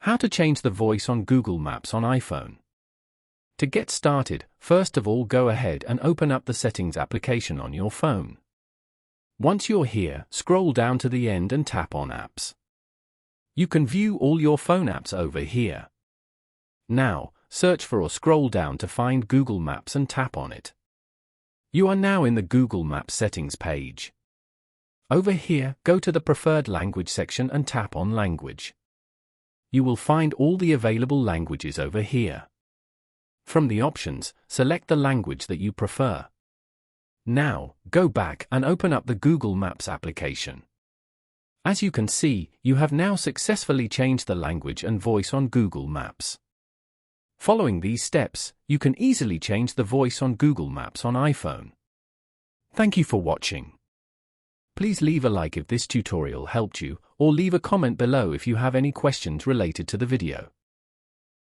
How to change the voice on Google Maps on iPhone. To get started, first of all go ahead and open up the Settings application on your phone. Once you're here, scroll down to the end and tap on Apps. You can view all your phone apps over here. Now, search for or scroll down to find Google Maps and tap on it. You are now in the Google Maps settings page. Over here, go to the Preferred Language section and tap on Language. You will find all the available languages over here. From the options, select the language that you prefer. Now, go back and open up the Google Maps application. As you can see, you have now successfully changed the language and voice on Google Maps. Following these steps, you can easily change the voice on Google Maps on iPhone. Thank you for watching. Please leave a like if this tutorial helped you, or leave a comment below if you have any questions related to the video.